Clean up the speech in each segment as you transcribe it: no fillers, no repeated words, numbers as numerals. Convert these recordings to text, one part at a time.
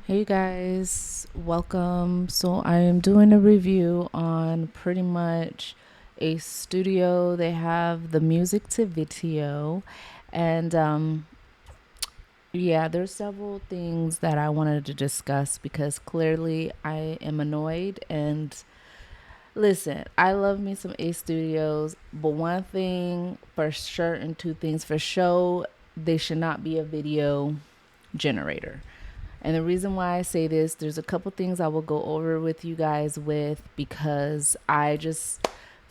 Hey guys, welcome. So I am doing a review on pretty much a studio. They have the music to video, and yeah, there's several things that I wanted to discuss because clearly I am annoyed. And listen, I love me some A Studios, but one thing for sure and two things for sure, they should not be a video generator. And the reason why I say this, there's a couple things I will go over with you guys with because I just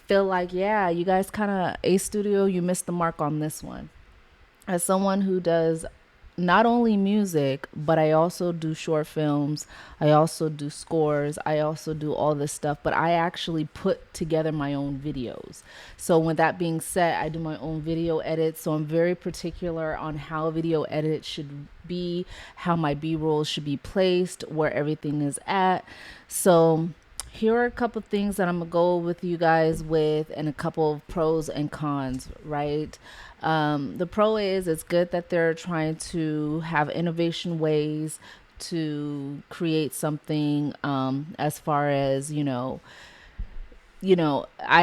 feel like, yeah, you guys kind of, A Studio, you missed the mark on this one. As someone who does not only music, but I also do short films, I also do scores, I also do all this stuff, but I actually put together my own videos. So, with that being said, I do my own video edits. So, I'm very particular on how video edits should be, how my B rolls should be placed, where everything is at. So, here are a couple of things that I'm gonna go with you guys with, and a couple of pros and cons, right? The pro is it's good that they're trying to have innovation ways to create something as far as I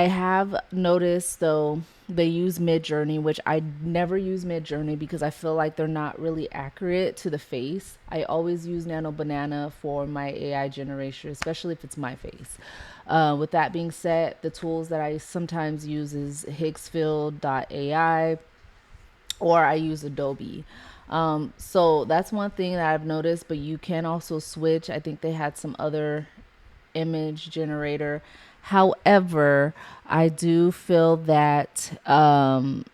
have noticed though they use Mid Journey, which I never use Mid Journey because I feel like they're not really accurate to the face. I always use Nano Banana for my AI generation, especially if it's my face. With that being said, the tools that I sometimes use is AI, or I use Adobe. So that's one thing that I've noticed, but you can also switch. I think they had some other image generator. However, I do feel that the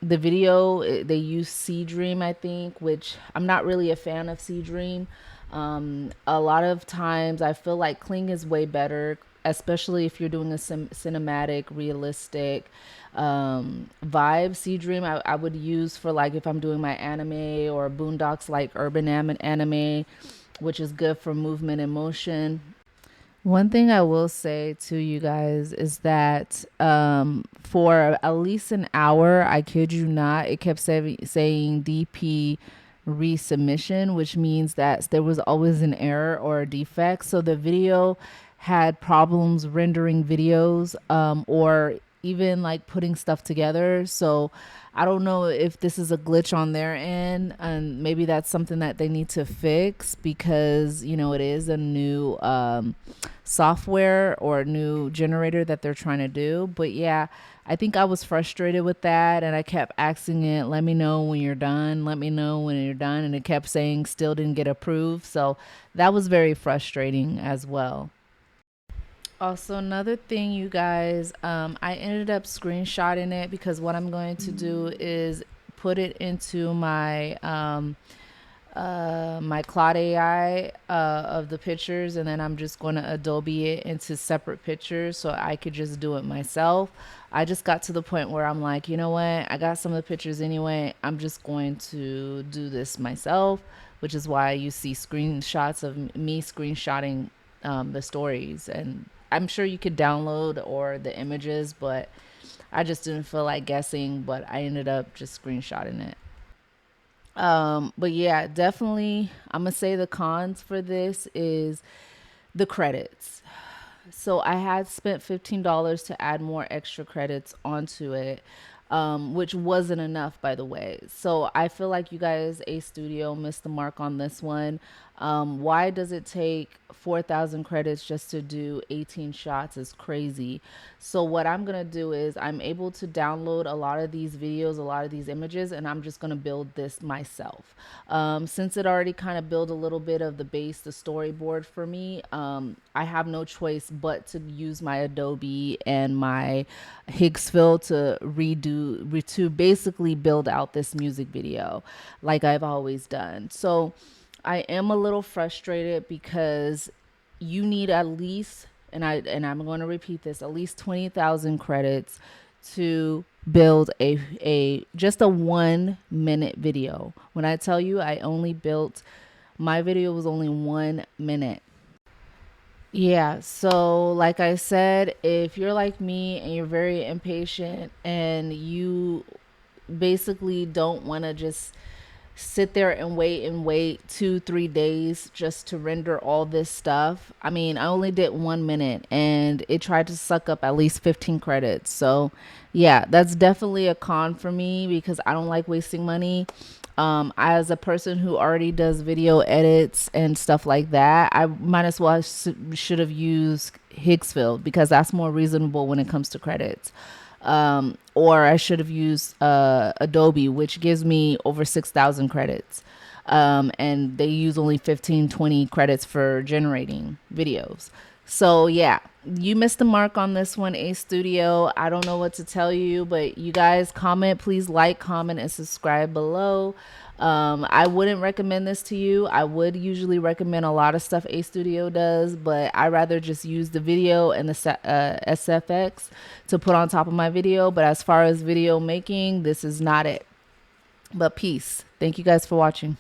video they use C Dream, I think, which I'm not really a fan of C Dream. A lot of times I feel like Kling is way better, especially if you're doing a cinematic, realistic vibe. C Dream I would use for like if I'm doing my anime or Boondocks like urban anime, which is good for movement and motion. One thing I will say to you guys is that for at least an hour, I kid you not, it kept saying DP resubmission, which means that there was always an error or a defect. So the video had problems rendering videos or even like putting stuff together. So I don't know if this is a glitch on their end, and maybe that's something that they need to fix because it is a new software or a new generator that they're trying to do. But yeah, I think I was frustrated with that, and I kept asking it, "Let me know when you're done. Let me know when you're done," and it kept saying still didn't get approved. So that was very frustrating as well. Also, another thing, you guys, I ended up screenshotting it because what I'm going to do is put it into my Claude AI of the pictures, and then I'm just going to Adobe it into separate pictures so I could just do it myself. I just got to the point where I'm like, you know what? I got some of the pictures anyway. I'm just going to do this myself, which is why you see screenshots of me screenshotting the stories. And I'm sure you could download or the images, but I just didn't feel like guessing, but I ended up just screenshotting it. But yeah, definitely, I'm gonna say the cons for this is the credits. So I had spent $15 to add more extra credits onto it, which wasn't enough, by the way. So I feel like you guys, A Studio, missed the mark on this one. Why does it take 4,000 credits just to do 18 shots? Is crazy. So what I'm gonna do is I'm able to download a lot of these videos, a lot of these images, and I'm just gonna build this myself. Since it already kind of built a little bit of the base, the storyboard for me, I have no choice but to use my Adobe and my Higgsville to to basically build out this music video like I've always done. So I am a little frustrated because you need at least, and I'm going to repeat this, at least 20,000 credits to build a just a 1 minute video. When I tell you I only built my video was only 1 minute. Yeah, so like I said, if you're like me and you're very impatient and you basically don't want to just sit there and wait 2 3 days just to render all this stuff. I mean, I only did 1 minute and it tried to suck up at least 15 credits. So yeah, that's definitely a con for me because I don't like wasting money. As a person who already does video edits and stuff like that, I might as well should have used Higgsfield because that's more reasonable when it comes to credits. Or I should have used Adobe, which gives me over 6,000 credits. And they use only 15, 20 credits for generating videos. So yeah, you missed the mark on this one, A Studio. I don't know what to tell you, but you guys comment, please like, comment, and subscribe below. I wouldn't recommend this to you. I would usually recommend a lot of stuff A Studio does, but I rather just use the video and the SFX to put on top of my video. But as far as video making, this is not it. But peace. Thank you guys for watching.